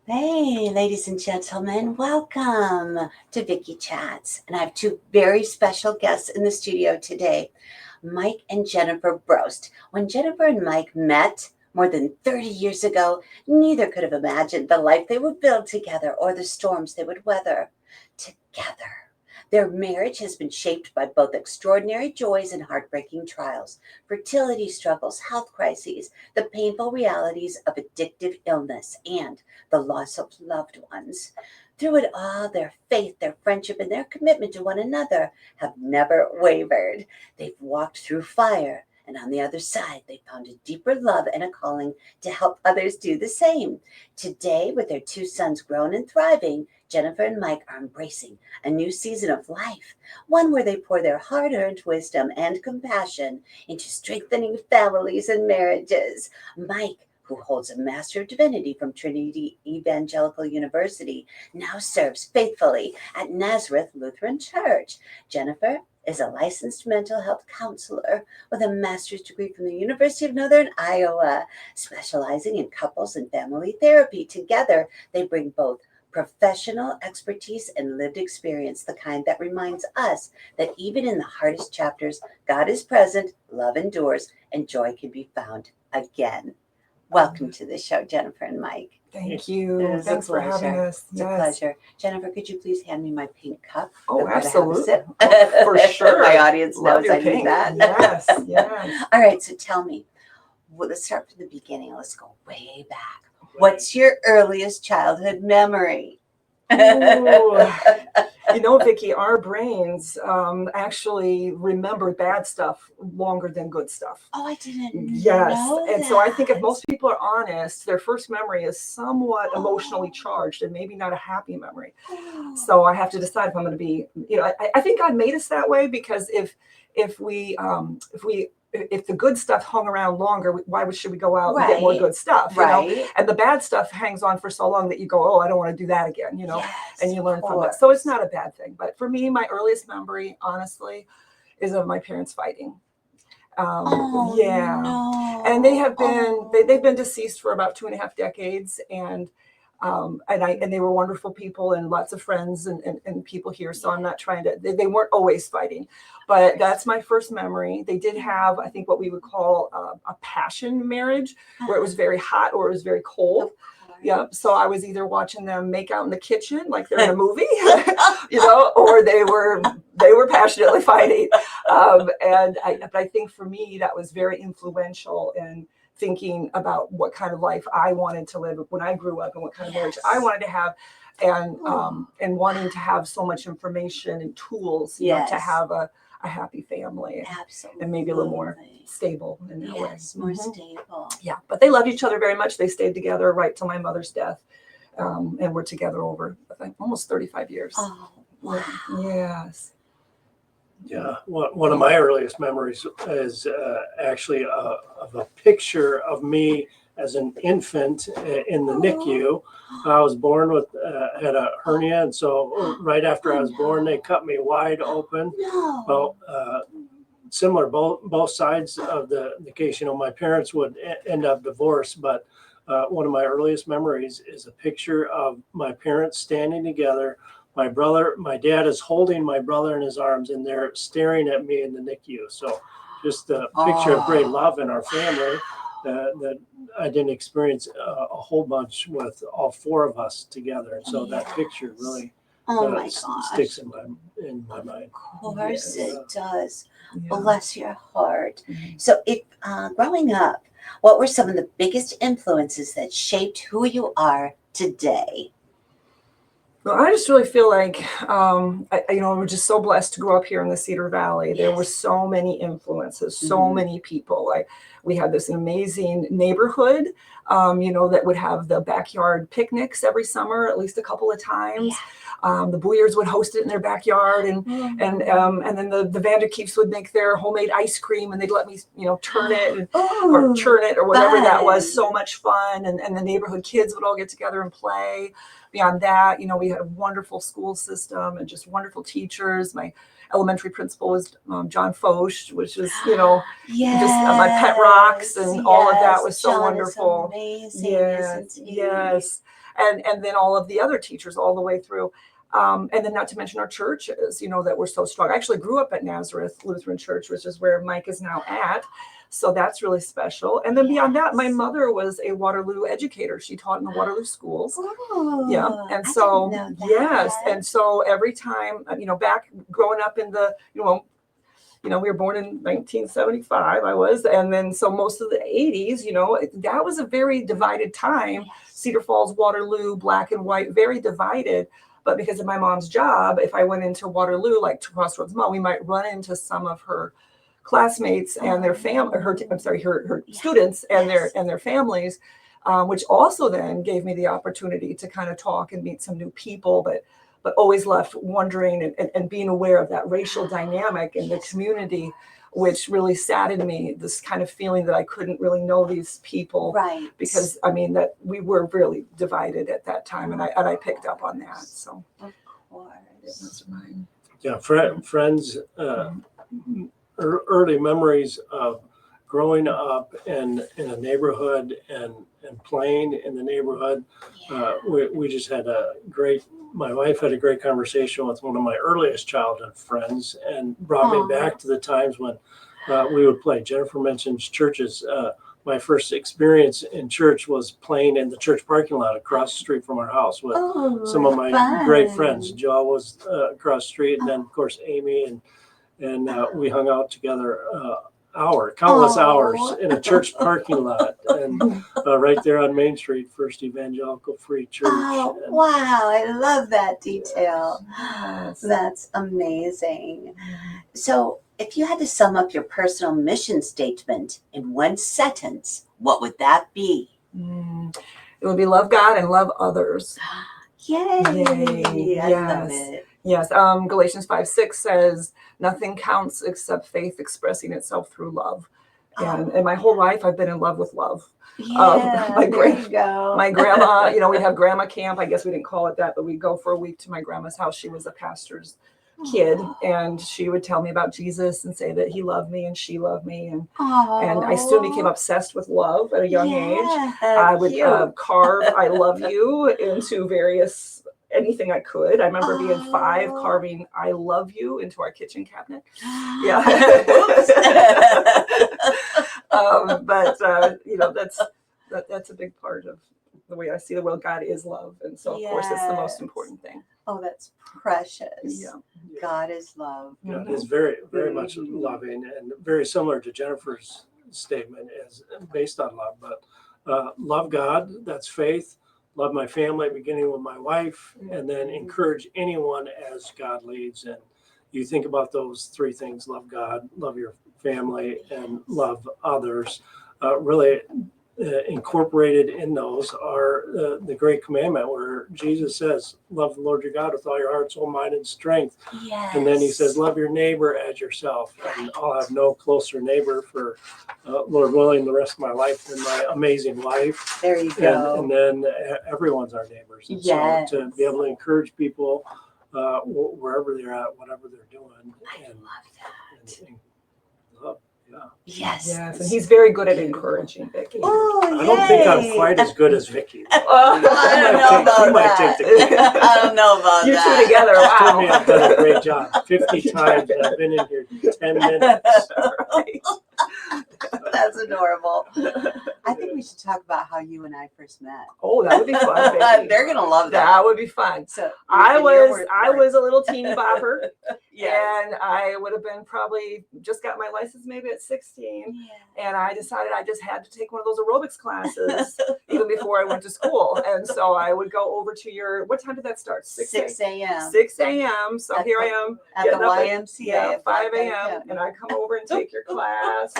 Hey, ladies and gentlemen, welcome to Vicki Chats. And I have two very special guests in the studio today, Mike and Jennifer Brost. When Jennifer and Mike met more than 30 years ago, neither could have imagined the life they would build together or the storms they would weather together. Their marriage has been shaped by both extraordinary joys and heartbreaking trials, fertility struggles, health crises, the painful realities of addictive illness, and the loss of loved ones. Through it all, their faith, their friendship, and their commitment to one another have never wavered. They've walked through fire, and on the other side, they found a deeper love and a calling to help others do the same. Today, with their two sons grown and thriving, Jennifer and Mike are embracing a new season of life, one where they pour their hard earned wisdom and compassion into strengthening families and marriages. Mike, who holds a Master of Divinity from Trinity Evangelical University, now serves faithfully at Nazareth Lutheran Church. Jennifer is a licensed mental health counselor with a master's degree from the University of Northern Iowa, specializing in couples and family therapy. Together, they bring both professional expertise and lived experience, the kind that reminds us that even in the hardest chapters, God is present, love endures, and joy can be found again. Welcome to the show, Jennifer and Mike. Thank you. Thanks for having us. It's a pleasure. Jennifer, could you please hand me my pink cup? Oh, absolutely. For sure. My audience knows I need that. Yes, yes. All right, so tell me, let's start from the beginning. Let's go way back. What's your earliest childhood memory? Vicki, our brains actually remember bad stuff longer than good stuff. Oh, I didn't know that. So I think if most people are honest, their first memory is somewhat emotionally charged and maybe not a happy memory. So I have to decide if I'm going to be, I think God made us that way because if the good stuff hung around longer, why should we go out and get more good stuff? You know? And the bad stuff hangs on for so long that you go, oh, I don't want to do that again, and you learn from that. So it's not a bad thing. But for me, my earliest memory, honestly, is of my parents fighting. No. And they have been, they've been deceased for about 2.5 decades. And they were wonderful people and lots of friends and people here. So I'm not trying to, they weren't always fighting, but that's my first memory. They did have, I think, what we would call a passion marriage, where it was very hot or it was very cold. Yep. So I was either watching them make out in the kitchen, like they're in a movie, or they were passionately fighting. But I think for me, that was very influential in thinking about what kind of life I wanted to live when I grew up and what kind of marriage I wanted to have, and wanting to have so much information and tools, to have a happy family. Absolutely. And maybe a little more stable in that way. More stable. Yeah, but they loved each other very much. They stayed together right till my mother's death, and we're together over, I think, almost 35 years. Oh, wow. Yes. Yeah, one of my earliest memories is actually of a picture of me as an infant in the NICU. I was born with had a hernia, and so right after I was born, they cut me wide open. No. Well, similar, both sides of the case. My parents would end up divorced, but one of my earliest memories is a picture of my parents standing together. My dad is holding my brother in his arms, and they're staring at me in the NICU. So just a picture of great love in our family that I didn't experience a whole bunch with all four of us together. And so that picture really sticks in my mind. Of course it does. Yeah. Bless your heart. So if growing up, what were some of the biggest influences that shaped who you are today? Well, I just really feel like, we're just so blessed to grow up here in the Cedar Valley. There were so many influences, so many people. Like we had this amazing neighborhood, that would have the backyard picnics every summer, at least a couple of times. The Boyers would host it in their backyard, and then the Vanderkeeps would make their homemade ice cream, and they'd let me, turn it or churn it or whatever that was. So much fun, and the neighborhood kids would all get together and play. Beyond that, we had a wonderful school system and just wonderful teachers. My elementary principal was John Foch, which is, Yes, just my pet rocks and all of that was so John wonderful. Is amazing, Yes, isn't he? yes. And then all of the other teachers all the way through. And then not to mention our churches, that were so strong. I actually grew up at Nazareth Lutheran Church, which is where Mike is now at. So that's really special. And then beyond that, my mother was a Waterloo educator. She taught in the Waterloo schools. Oh, Yeah. And I so, didn't know yes. that. And so every time, back growing up in the, we were born in 1975, I was. And then so most of the 80s, that was a very divided time. Yes. Cedar Falls, Waterloo, black and white, very divided. But because of my mom's job, if I went into Waterloo, like to Crossroads Mall, we might run into some of her classmates and their family, her Yes. students and Yes. their families, which also then gave me the opportunity to kind of talk and meet some new people, but always left wondering and being aware of that racial dynamic in the Yes. community, which really saddened me, this kind of feeling that I couldn't really know these people. Right. Because that we were really divided at that time, and I picked up on that. So Of course. that's mine. Yeah, friends, early memories of growing up in a neighborhood and playing in the neighborhood. We just had my wife had a great conversation with one of my earliest childhood friends and brought me back to the times when we would play. Jennifer mentions churches. My first experience in church was playing in the church parking lot across the street from our house with some of my great friends. Joe was across the street, and then of course Amy, and we hung out together countless hours in a church parking lot, and right there on Main Street, First Evangelical Free Church. Oh, wow, I love that detail. Yes. That's amazing. So, if you had to sum up your personal mission statement in one sentence, what would that be? It would be love God and love others. Yay! Yay. I love Yes. it. Yes. Galatians 5:6 says, nothing counts except faith expressing itself through love. And my whole life, I've been in love with love. Yeah, there you go. My grandma, we'd have grandma camp. I guess we didn't call it that, but we'd go for a week to my grandma's house. She was a pastor's kid, and she would tell me about Jesus and say that he loved me and she loved me. And I soon became obsessed with love at a young age. I would carve I love you into anything I could. I remember being 5 carving I love you into our kitchen cabinet. Yeah. That's a big part of the way I see the world. God is love. And so, of course, it's the most important thing. Oh, that's precious. Yeah. God is love. God is very, very much loving, and very similar to Jennifer's statement is based on love. But love God, that's faith. Love my family, beginning with my wife, and then encourage anyone as God leads. And you think about those 3 things: love God, love your family, and love others. Really incorporated in those are the great commandment where Jesus says, love the Lord your God with all your heart, soul, mind, and strength. Yes. And then he says, love your neighbor as yourself. And I'll have no closer neighbor for, Lord willing, the rest of my life than my amazing wife. There you go. And then everyone's our neighbors. And yes. So to be able to encourage people wherever they're at, whatever they're doing. I love that. And love. Yeah. Yes. Yes, and he's very good at encouraging, Vicki. Oh, I don't think I'm quite as good as Vicki. I don't know about that. I don't know about you that. two together, Told me wow. I've done a great job. 50 times and I've been in here 10 minutes. Right. That's adorable. I think we should talk about how you and I first met. Oh, that would be fun, Vicki. They're gonna love that. That would be fun. So I was a little teeny bopper, yes. and I would have been probably just got my license maybe at 16, Yeah. and I decided I just had to take one of those aerobics classes even before I went to school. And so I would go over to what time did that start? 6 a.m. 6 a.m. So here I am at the getting up YMCA at 5 a.m. and I come over and take your class,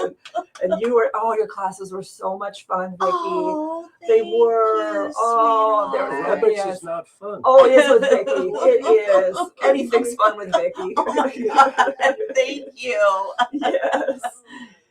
and your classes were so much fun, Vicki. Oh, They thank were. you, Oh, there sweetheart. was Aerobics is not fun. Oh, it is with Vicki. It is. Anything's fun with Vicki. Oh my God, thank you. Yes.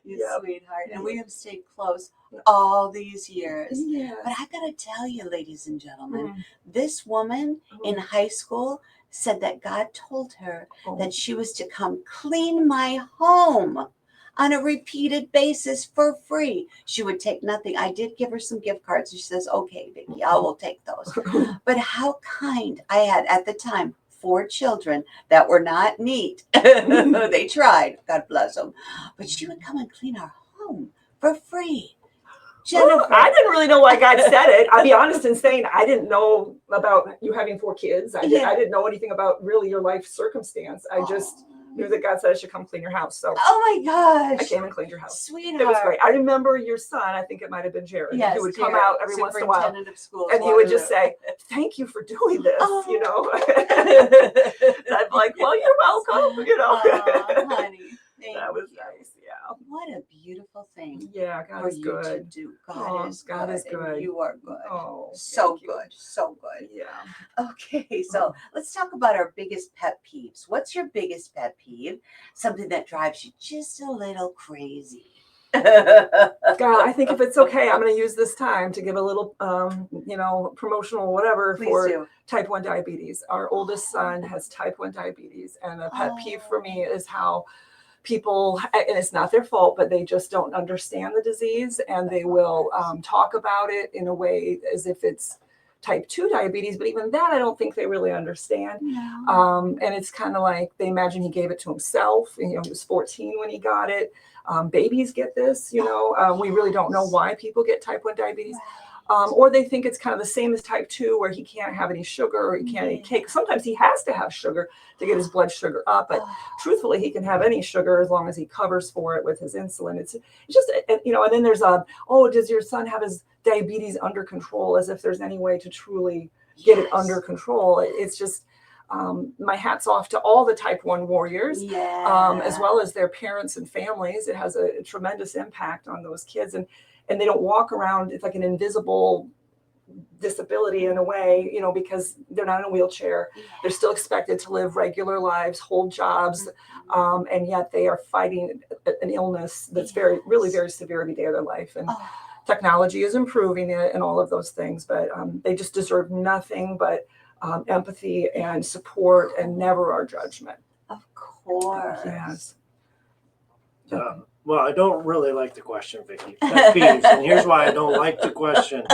You Yep. sweetheart. And we have stayed close all these years. Yes. But I gotta tell you, ladies and gentlemen, Mm. this woman in high school said that God told her Oh. that she was to come clean my home on a repeated basis for free. She would take nothing. I did give her some gift cards. She says, okay, Vicki, I will take those. But how kind. I had at the time 4 children that were not neat. They tried, God bless them. But she would come and clean our home for free. Jennifer. I didn't really know why God said it. I'll be honest in saying I didn't know about you having 4 kids. I didn't know anything about really your life circumstance. I just knew that God said I should come clean your house. So oh my gosh. I came and cleaned your house. Sweetheart. It was great. I remember your son, I think it might have been Jared. Yes, he would Jared, come out every once in a while. superintendent of schools, and he would just say, thank you for doing this, you know. And I'd be like, well, you're welcome, you know. honey, thank That was you. nice, yeah. What a beautiful thing Yeah, God for is you to good. do. Oh, God is and good. you are good. Oh, so thank you. good, so good. Yeah. Okay, so let's talk about our biggest pet peeves. What's your biggest pet peeve? Something that drives you just a little crazy. God, I think if it's okay, I'm going to use this time to give a little, you know, promotional whatever Please for do. type 1 diabetes. Our oldest son has type 1 diabetes, and a pet peeve for me is how people, and it's not their fault, but they just don't understand the disease, and they will talk about it in a way as if it's type 2 diabetes, but even that I don't think they really understand. No. And it's kind of like they imagine he gave it to himself. You know, he was 14 when he got it. Babies get this, you know. We really don't know why people get type 1 diabetes. Or they think it's kind of the same as type 2, where he can't have any sugar or he can't eat cake. Sometimes he has to have sugar to get his blood sugar up, but truthfully, he can have any sugar as long as he covers for it with his insulin. It's just, you know, and then there's oh, does your son have his diabetes under control? As if there's any way to truly get it under control. It's just, my hat's off to all the type 1 warriors, as well as their parents and families. It has a tremendous impact on those kids, and they don't walk around. It's like an invisible disability in a way, you know, because they're not in a wheelchair. They're still expected to live regular lives, hold jobs, and yet they are fighting an illness that's really very severe every day of their life. And technology is improving it and all of those things, but they just deserve nothing but empathy and support, and never our judgment. Of course. Yes. Well, I don't really like the question, Vicki. Pet peeves, and here's why I don't like the question,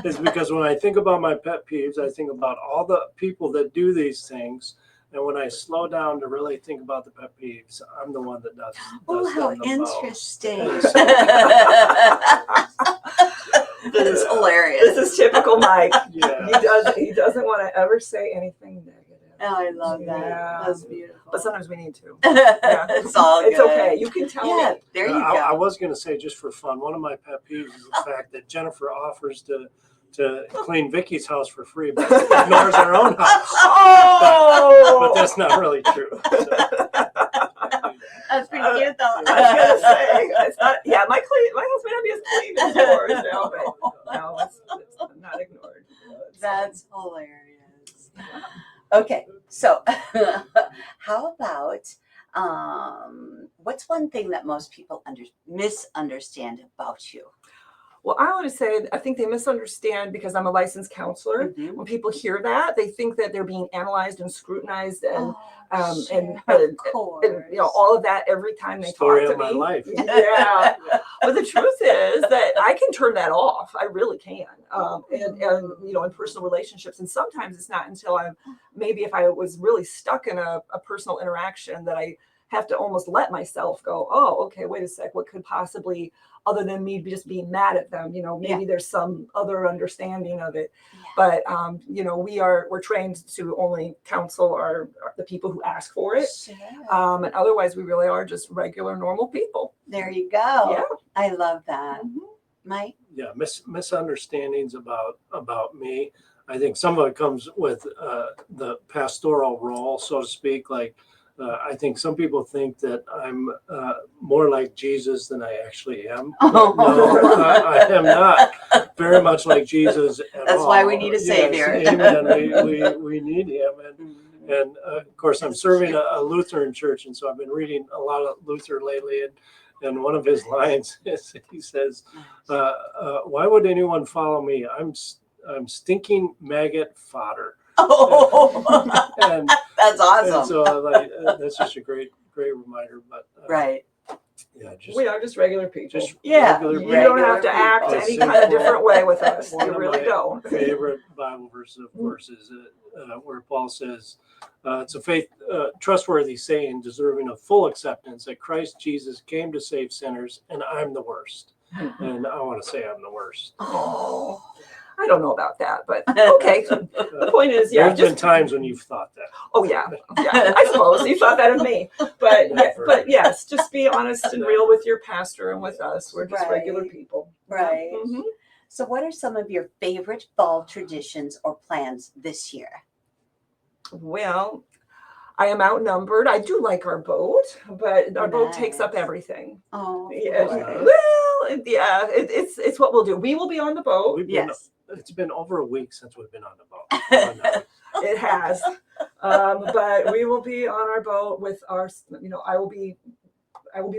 is because when I think about my pet peeves, I think about all the people that do these things, and when I slow down to really think about the pet peeves, I'm the one that does how them the most. interesting. And so- That is hilarious. This is typical Mike. Yeah. He doesn't want to ever say anything negative. Oh, I love that. Yeah. That's beautiful. But sometimes we need to. It's all good. It's okay. You can tell Yeah, me. there you go. I was going to say, just for fun, one of my pet peeves is the fact that Jennifer offers to clean Vicki's house for free, but ignores her own house. Oh! But that's not really true. So. That's pretty cute, though. I was gonna say, it's not. Yeah, my house may not be as clean as yours, no, but no, it's not ignored. That's hilarious. Okay, so how about what's one thing that most people misunderstand about you? Well, I want to say, I think they misunderstand because I'm a licensed counselor. Mhm. When people hear that, they think that they're being analyzed and scrutinized and Sure. and Course. you know, all of that every time they Story talk to of my me. life. Yeah. But the truth is that I can turn that off. I really can. And you know, in personal relationships, and sometimes it's not until maybe if I was really stuck in a personal interaction that I have to almost let myself go, oh, okay, wait a sec, what could possibly, other than me just being mad at them, you know, maybe there's some other understanding of it. But you know, we're trained to only counsel the people who ask for it. Sure. And otherwise we really are just regular normal people. There you go. Yeah. I love that. Mhm. Mike? Yeah, misunderstandings about me. I think some of it comes with the pastoral role, so to speak. Like, I think some people think that I'm more like Jesus than I actually am. Oh. No, I am not very much like Jesus at That's all. why we need a savior. Yes, amen. We need him. And of course, I'm serving a Lutheran church, and so I've been reading a lot of Luther lately. And one of his lines is, he says, "Why would anyone follow me? I'm stinking maggot fodder." Oh, and that's awesome. and so like that's just a great reminder. But Right. yeah, We are just regular people. just Yeah, regular You don't have to regular act people. any kind of different way with us. One You of really my don't. favorite Bible verses, of course, is where Paul says, "It's a faith, trustworthy saying, deserving of full acceptance, that Christ Jesus came to save sinners, and I'm the worst." And I want to say I'm the worst. Oh, I don't know about that, but okay. The point is, yeah, There's been times when you've thought that. oh yeah, I suppose you thought that of me, but yes, just be honest and real with your pastor and with us. We're just regular Right. people. Right. Mhm. So, what are some of your favorite fall traditions or plans this year? Well, I am outnumbered. I do like our boat, but our boat takes up Nice. everything. Oh, Yeah, boy. well, yeah, it's what we'll do. We will be on the boat. We've been, Yes. It's been over a week since we've been on the boat. It has, but we will be on our boat with our. I will be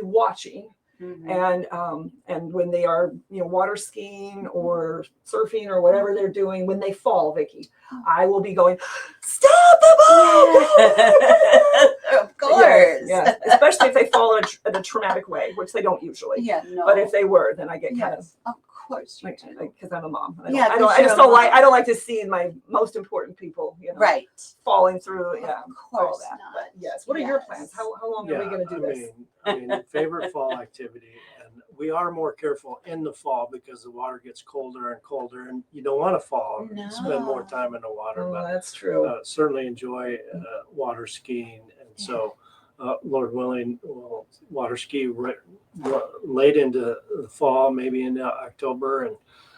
watching. Mhm. And when they are water skiing or surfing or whatever they're doing, when they fall, Vicki, I will be going, stop the boat! Of course. Yes, especially if they fall in a traumatic way, which they don't usually. Yeah, no. But if they were, then I get kind of yes, of course you do. because I'm a mom. I Yeah, don't, I just don't like. I don't like to see my most important people, Right. falling through. Of Yeah, all course that. not. But yes, what are your Yes. plans? How long are we going to do this? I mean, favorite fall activity, and we are more careful in the fall because the water gets colder and colder, and you don't want to fall and spend more No. time in the water. Oh, But that's true. certainly enjoy water skiing, and so Lord willing, we'll water ski late into the fall, maybe into October,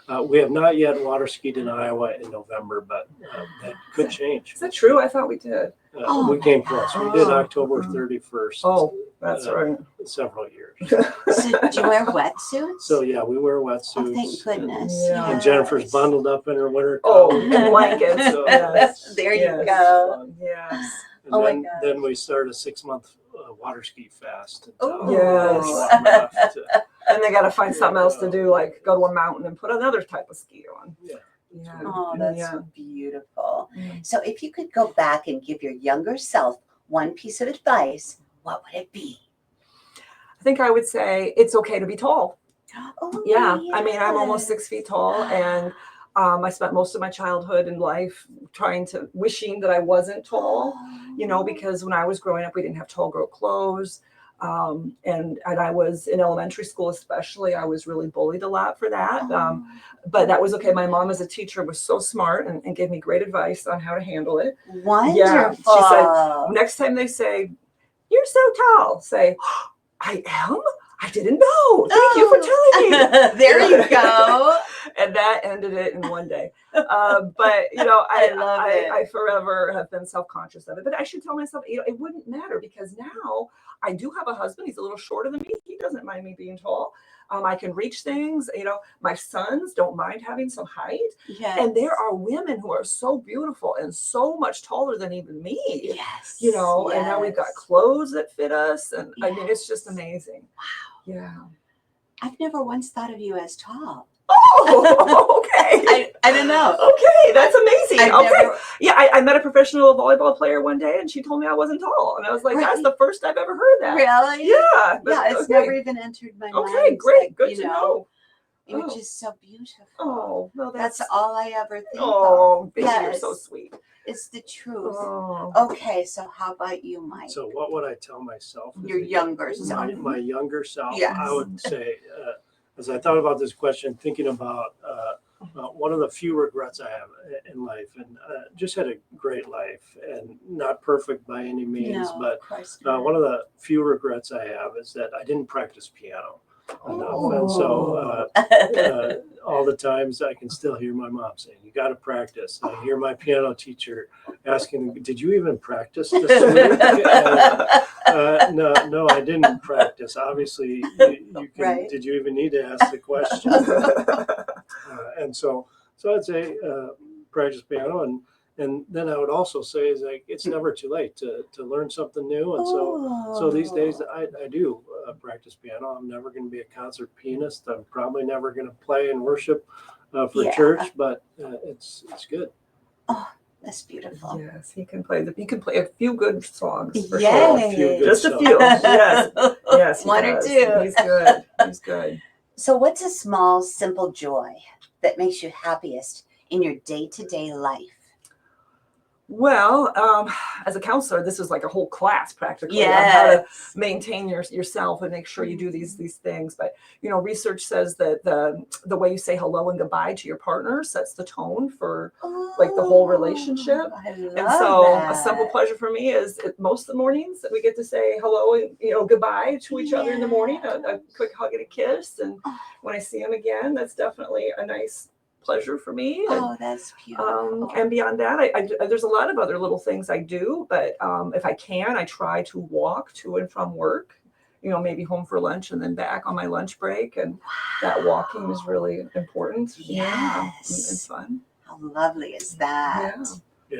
and we have not yet water skied in Iowa in November, but that could change. Is that true? I thought we did. Oh We my came close. We did Oh. October 31st. Oh, that's right. Several years. So, do you wear wetsuits? So yeah, we wear wetsuits. Oh, thank goodness. Yeah. And Jennifer's bundled up in her winter Oh, coat. and blankets. So, Yes. There Yes. you go. Yes. And Oh my then, gosh. then we start a 6-month water ski fast. Oh. Yes. warm enough to- And they got to find something else to do, like go to a mountain and put another type of ski on. yeah. Yeah. Oh, that's Yeah. beautiful. Mm. So, if you could go back and give your younger self one piece of advice, what would it be? I think I would say it's okay to be tall. Oh, Yeah. I mean, I'm almost yes. 6 feet tall, and I spent most of my childhood and life wishing that I wasn't tall, because when I was growing up, we didn't have tall girl clothes. And I was in elementary school, especially, I was really bullied a lot for that. But that was okay. My mom as a teacher was so smart and gave me great advice on how to handle it. Wonderful. Yeah, she said, next time they say, "You're so tall," say, "I am? I didn't know. Thank you for telling me." There you go. And that ended it in one day. But I love it. I forever have been self-conscious of it. But I should tell myself, it wouldn't matter, because now I do have a husband. He's a little shorter than me. He doesn't mind me being tall. I can reach things. My sons don't mind having some height. Yes. And there are women who are so beautiful and so much taller than even me. Yes. And now we've got clothes that fit us. And I mean, it's just Yes. amazing. Wow. Yeah. I've never once thought of you as tall. Oh, okay. I don't know. Okay, that's amazing. I've Okay. never- Yeah, I met a professional volleyball player one day, and she told me I wasn't tall. And I was like, that's Really? the first I've ever heard that. Really? Yeah. but- Yeah, it's okay. never even entered my mind. Okay, great. Like, Good to know. You're Oh. just so beautiful. Oh, no, That's all I ever think Oh, of. Vicki, you're so Yes. sweet. It's the truth. Oh. Okay, so how about you, Mike? So what would I tell myself? Your younger self. My younger self. Yes. I would say, as I thought about this question, thinking about one of the few regrets I have in life, and just had a great life, and not perfect by any means, No, but of course not. one of the few regrets I have is that I didn't practice piano enough. Oh. And so all the times I can still hear my mom saying, "You got to practice." I hear my piano teacher asking, "Did you even practice this week?" No, I didn't practice. Obviously, you can. Right. Did you even need to ask the question? And so I'd say practice piano, And then I would also say is like it's never too late to learn something new. And so these days I do practice piano. I'm never going to be a concert pianist. I'm probably never going to play in worship for church, but it's good. Oh, that's beautiful. Yes, he can play a few good songs for Yay. sure. A few good Just a songs. few. Yes, he One or does. two. He's good. He's good. So what's a small, simple joy that makes you happiest in your day-to-day life? Well, as a counselor, this is like a whole class practically on how to maintain yourself and make sure you do these things. But research says that the way you say hello and goodbye to your partner sets the tone for like the whole relationship. And so a simple pleasure for me is most of the mornings that we get to say hello and goodbye to each other in the morning, a quick hug and a kiss. And when I see them again, that's definitely a nice pleasure for me. Oh, that's beautiful. And beyond that, I there's a lot of other little things I do, but if I can, I try to walk to and from work, maybe home for lunch and then back on my lunch break. And that walking is really important. Yeah, it's fun. How lovely is that? Yeah,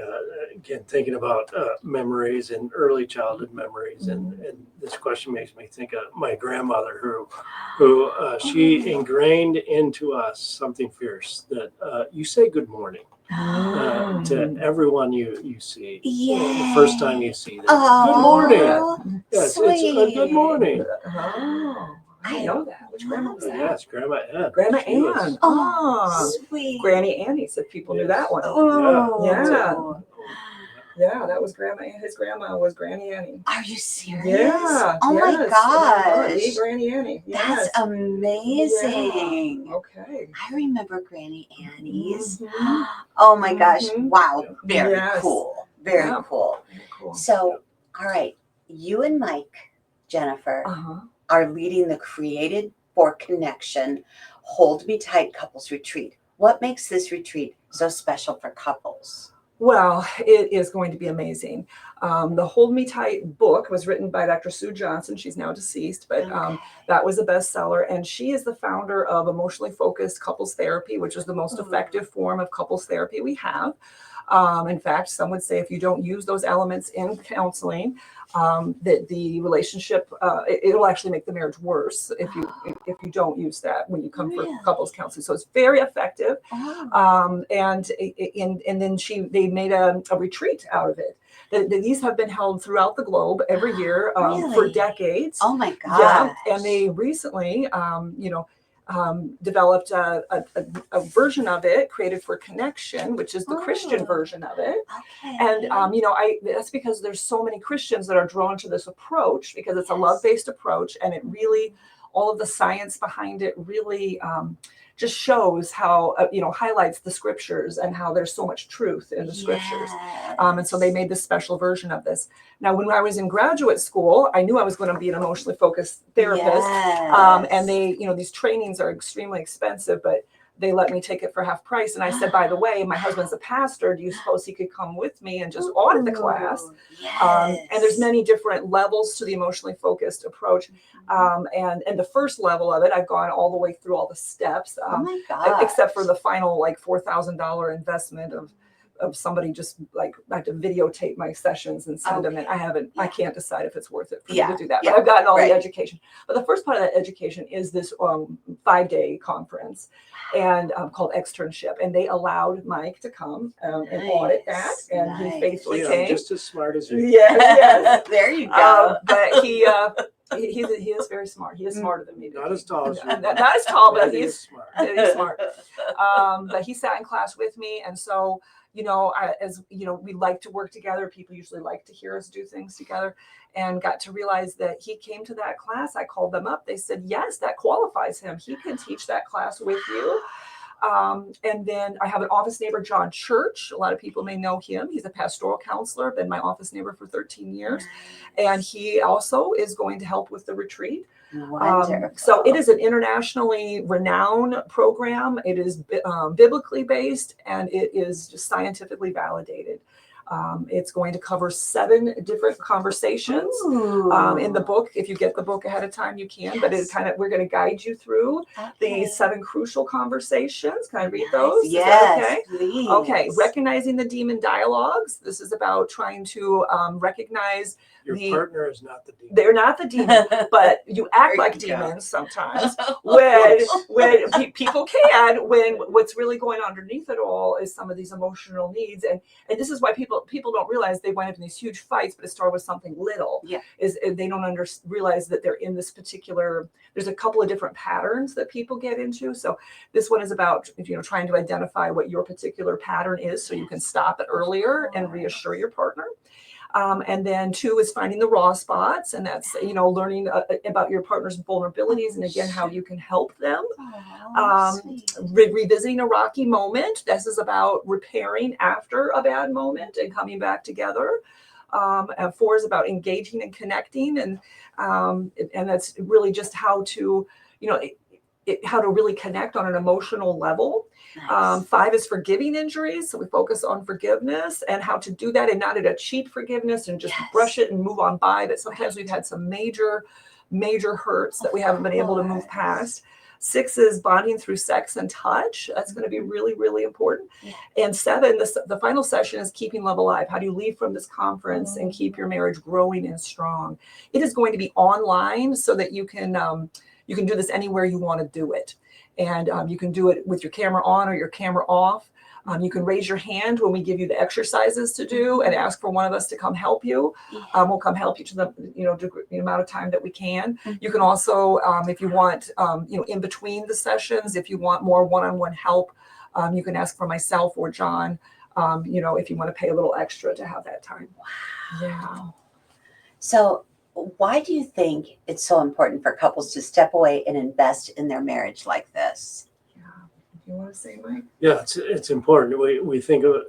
again, thinking about memories and early childhood memories, and this question makes me think of my grandmother, who she ingrained into us something fierce that you say good morning to everyone you see. The first time you see them, good morning. Yes, it's a good morning. I didn't know that. Which grandma was that? Yes, Grandma Ann. Grandma Ann. Sweet. Granny Annie's, if people knew that one. Yeah, that was Grandma Ann. His grandma was Granny Annie. Are you serious? Yeah. Oh my gosh. Granny Annie. That's amazing. Yeah. Okay. I remember Granny Annie's. Oh my gosh. Wow. Very cool. Very cool. Very cool. So, all right. You and Mike, Jennifer, are leading the Created for Connection Hold Me Tight Couples Retreat. What makes this retreat so special for couples? Well, it is going to be amazing. The Hold Me Tight book was written by Dr. Sue Johnson. She's now deceased, but that was a bestseller. And she is the founder of Emotionally Focused Couples Therapy, which is the most effective form of couples therapy we have. In fact, some would say if you don't use those elements in counseling, that the relationship, it'll actually make the marriage worse if you don't use that when you come for couples counseling. So it's very effective. And then they made a retreat out of it. These have been held throughout the globe every year for decades. Oh my gosh. Yeah, and they recently, developed a version of it, Created for Connection, which is the Christian version of it. And that's because there's so many Christians that are drawn to this approach because it's a love-based approach, and it really, all of the science behind it really just shows how highlights the scriptures and how there's so much truth in the scriptures. And so they made this special version of this. Now, when I was in graduate school, I knew I was going to be an emotionally focused therapist. And they, these trainings are extremely expensive, but they let me take it for half price. And I said, by the way, my husband's a pastor. Do you suppose he could come with me and just audit the class? And there's many different levels to the emotionally focused approach. And the first level of it, I've gone all the way through all the steps, except for the final like $4,000 investment of somebody just like I have to videotape my sessions and send them. And I can't decide if it's worth it for me to do that. But I've gotten all the education. But the first part of that education is this 5-day conference and called Externship. And they allowed Mike to come and audit that. And he faithfully came. Just as smart as you. Yes. There you go. But he is very smart. He is smarter than me. Not as tall as you. Not as tall, but he's smart. He's smart. But he sat in class with me. And so, we like to work together. People usually like to hear us do things together, and got to realize that he came to that class. I called them up. They said, yes, that qualifies him. He can teach that class with you. And then I have an office neighbor, John Church. A lot of people may know him. He's a pastoral counselor, been my office neighbor for 13 years. And he also is going to help with the retreat. So it is an internationally renowned program. It is biblically based, and it is just scientifically validated. It's going to cover 7 different conversations. In the book, if you get the book ahead of time, you can, but we're going to guide you through the 7 crucial conversations. Can I read those? Yes, Is that okay? please. Okay, recognizing the demon dialogues. This is about trying to recognize Your partner is not the demon. They're not the demon, but you act like demons sometimes. When people can, when what's really going on underneath it all is some of these emotional needs, and this is why people don't realize they wind up in these huge fights, but it started with something little. Yeah, is they don't realize that they're in this particular. There's a couple of different patterns that people get into. So this one is about trying to identify what your particular pattern is, so you can stop it earlier and reassure your partner. And then 2 is finding the raw spots, and that's learning about your partner's vulnerabilities and again how you can help them. Revisiting a rocky moment. This is about repairing after a bad moment and coming back together. And 4 is about engaging and connecting, and that's really just how to how to really connect on an emotional level. nice. 5 is forgiving injuries. So we focus on forgiveness and how to do that, and not at a cheap forgiveness and just brush it and move on by. But sometimes we've had some major hurts that we haven't been able to move past. 6 is bonding through sex and touch. That's going to be really, really important. Yeah. And 7, the final session is keeping love alive. How do you leave from this conference and keep your marriage growing and strong? It is going to be online so that you can do this anywhere you want to do it. And you can do it with your camera on or your camera off. You can raise your hand when we give you the exercises to do and ask for one of us to come help you. We'll come help you to the amount of time that we can. You can also, if you want, in between the sessions, if you want more one-on-one help, you can ask for myself or John, if you want to pay a little extra to have that time. Wow. Yeah. So why do you think it's so important for couples to step away and invest in their marriage like this? You want to say, Mike? Yeah, it's important. We think of,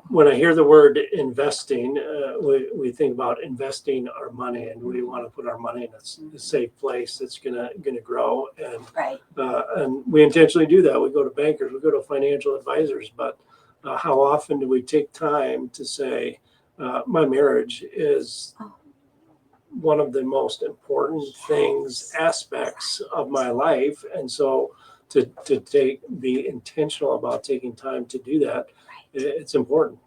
when I hear the word investing, we think about investing our money, and we want to put our money in a safe place that's gonna grow. And and we intentionally do that. We go to bankers, we go to financial advisors, but how often do we take time to say, my marriage is one of the most important aspects of my life, and so to be intentional about taking time to do that, it's important.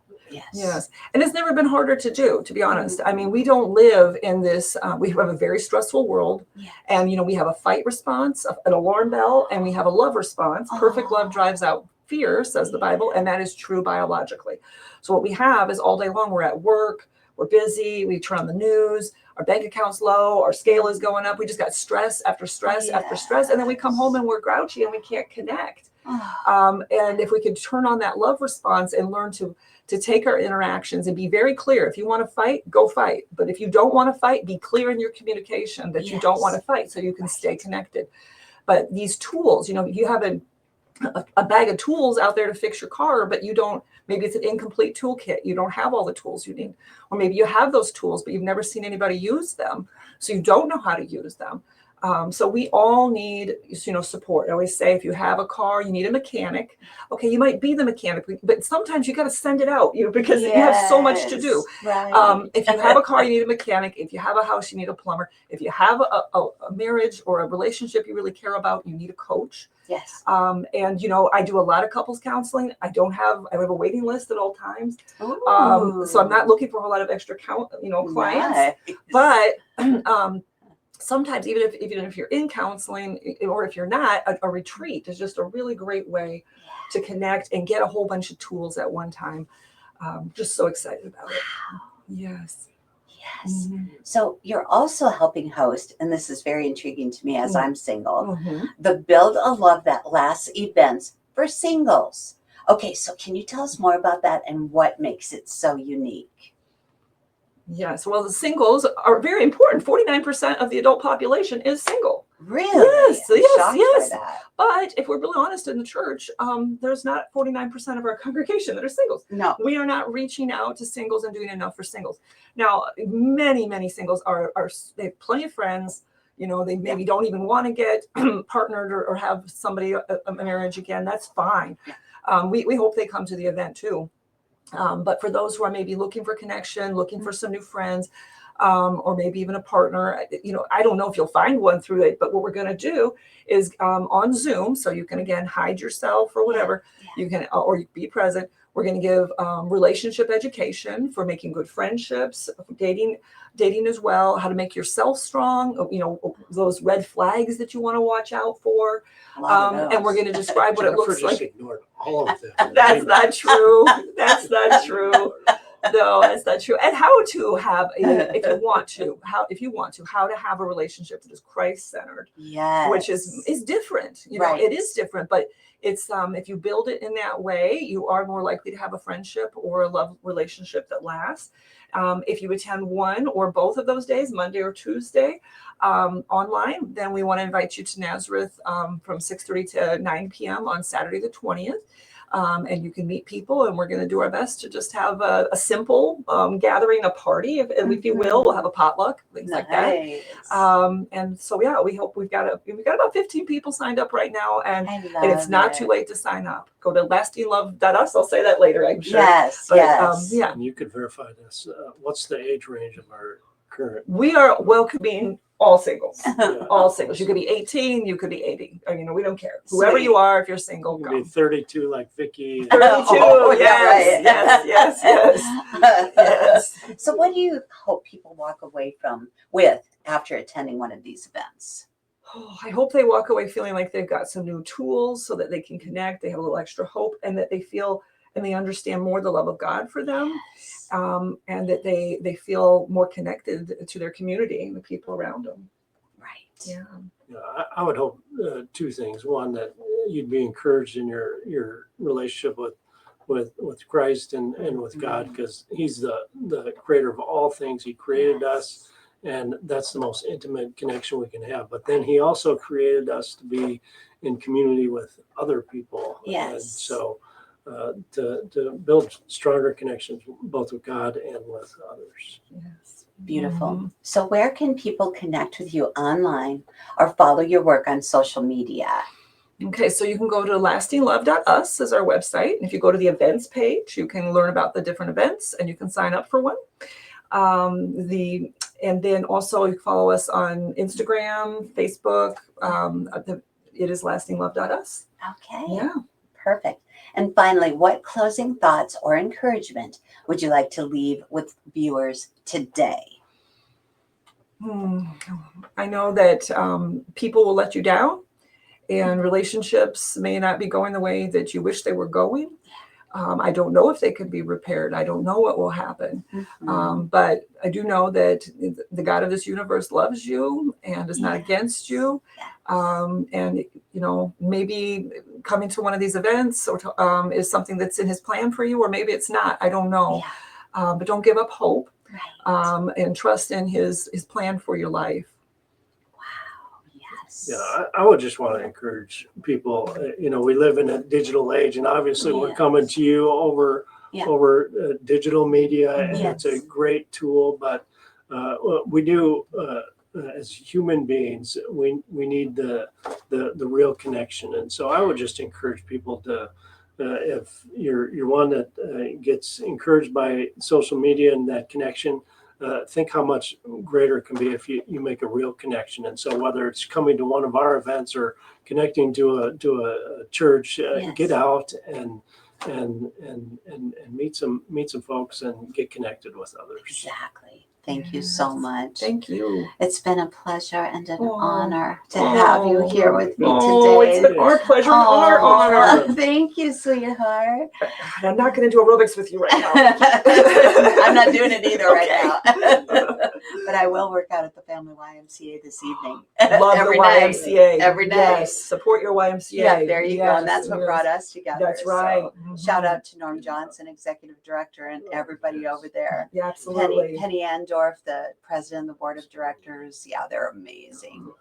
Yes. And it's never been harder to do, to be honest. I mean, we don't live in this, we have a very stressful world, and we have a fight response, an alarm bell, and we have a love response. Perfect love drives out fear, says the Bible, and that is true biologically. So what we have is all day long, we're at work, we're busy, we turn on the news, our bank account's low, our scale is going up, we just got stress after stress after stress, and then we come home and we're grouchy and we can't connect. And if we could turn on that love response and learn to take our interactions and be very clear. If you want to fight, go fight. But if you don't want to fight, be clear in your communication that you don't want to fight, so you can stay connected. But these tools, you have a bag of tools out there to fix your car, but you don't, maybe it's an incomplete toolkit. You don't have all the tools you need. Or maybe you have those tools, but you've never seen anybody use them, so you don't know how to use them. So we all need, support. I always say, if you have a car, you need a mechanic. Okay, you might be the mechanic, but sometimes you got to send it out, because you have so much to do. Right. If you have a car, you need a mechanic. If you have a house, you need a plumber. If you have a marriage or a relationship you really care about, you need a coach. Yes. And I do a lot of couples counseling. I have a waiting list at all times. So I'm not looking for a whole lot of extra clients. Nice. But sometimes even if you're in counseling, or if you're not, a retreat is just a really great way to connect and get a whole bunch of tools at one time. Just so excited about it. Yes. Yes. So you're also helping host, and this is very intriguing to me as I'm single, the Build a Love That Lasts events for singles. Okay, so can you tell us more about that and what makes it so unique? Yes. Well, the singles are very important. 49% of the adult population is single. Really? Yes. But if we're really honest in the church, there's not 49% of our congregation that are singles. No. We are not reaching out to singles and doing enough for singles. Now, many singles they have plenty of friends. They maybe don't even want to get partnered or have somebody a marriage again. That's fine. We hope they come to the event too. But for those who are maybe looking for connection, looking for some new friends, or maybe even a partner, I don't know if you'll find one through it, but what we're going to do is on Zoom, so you can again hide yourself or whatever, you can, or you be present. We're going to give relationship education for making good friendships, dating as well, how to make yourself strong, those red flags that you want to watch out for. And we're going to describe what it looks like. Ignored all of them. That's not true. That's not true. No, that's not true. And how to have, if you want to, how to have a relationship that is Christ-centered. Yes. Which is different. Right. It is different, but it's if you build it in that way, you are more likely to have a friendship or a love relationship that lasts. If you attend one or both of those days, Monday or Tuesday, online, then we want to invite you to Nazareth from 6:30 to 9 p.m. on Saturday the 20th. And you can meet people, and we're going to do our best to just have a simple gathering, a party, if you will. We'll have a potluck, things like that. And so, yeah, we hope we've got about 15 people signed up right now, and it's not too late to sign up. Go to lastinglove.us. I'll say that later, I'm sure. Yes. Yeah. And you could verify this. What's the age range of our current? We are welcoming all singles. All singles. You could be 18, you could be 80. We don't care. Whoever you are, if you're single, You go. could be 32 like Vicki. 32. Yes. So what do you hope people walk away with after attending one of these events? I hope they walk away feeling like they've got some new tools so that they can connect, they have a little extra hope, and that they feel and they understand more the love of God for them. And that they feel more connected to their community and the people around them. Right. Yeah. I would hope two things. One, that you'd be encouraged in your relationship with Christ and with God, because He's the creator of all things. He created us, and that's the most intimate connection we can have. But then He also created us to be in community with other people. Yes. And so to build stronger connections both with God and with others. Yes. Beautiful. Mm-hmm. So where can people connect with you online or follow your work on social media? Okay, so you can go to lastinglove.us as our website. And if you go to the events page, you can learn about the different events and you can sign up for one. And then also you can follow us on Instagram, Facebook. It is lastinglove.us. Okay. Yeah. Perfect. And finally, what closing thoughts or encouragement would you like to leave with viewers today? I know that people will let you down, and relationships may not be going the way that you wish they were going. I don't know if they can be repaired. I don't know what will happen. But I do know that the God of this universe loves you and is not against you. And, maybe coming to one of these events or is something that's in His plan for you, or maybe it's not. I don't know. But don't give up hope. And trust in his plan for your life. Yeah, I would just want to encourage people. We live in a digital age, and obviously we're coming to you over digital media, and it's a great tool. But we do, as human beings, we need the real connection. And so I would just encourage people to, if you're one that gets encouraged by social media and that connection, think how much greater it can be if you make a real connection. And so whether it's coming to one of our events or connecting to a church, get out and meet some folks and get connected with others. Exactly. Thank you so much. Thank you. It's been a pleasure and an honor to have you here with me today. It's been our pleasure and our honor. Thank you, sweetheart. I'm not going to do aerobics with you right now. I'm not doing it either right now. But I will work out at the Family YMCA this evening. Love the YMCA. Every day. Yes. Support your YMCA. Yeah, there you go. And that's what brought us together. That's right. So, shout out to Norm Johnson, Executive Director, and everybody over there. Yeah, absolutely. Penny Andorf, the President of the Board of Directors. Yeah, they're amazing.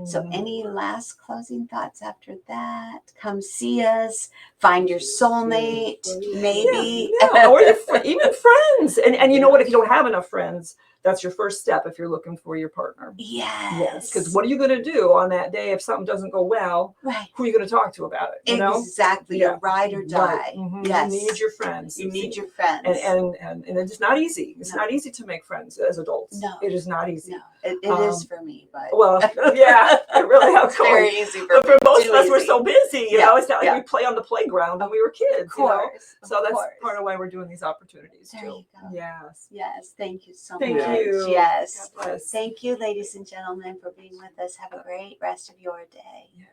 So any last closing thoughts after that? Come see us, find your soulmate, maybe. Or even friends. And you know what, if you don't have enough friends, that's your first step if you're looking for your partner. Yes. Because what are you going to do on that day if something doesn't go well? Right. Who are you going to talk to about it? You know? Exactly. Yeah. Your ride or die. Right. Yes. You need your friends. You need your friends. And it's not easy. It's No. not easy to make friends as adults. No. It is not easy. No, it is for me, but Well, yeah, I really have it's very easy for But for me. most Too of us, we're easy. so busy. You Yeah, know, it's not like yeah. we play on the playground when we were kids. Of You know? course. So that's course. part of why we're doing these opportunities There too. you go. Yes. Yes. Thank you so Thank much. you. Yes. God bless. Thank you, ladies and gentlemen, for being with us. Have a great rest of your day. Yes.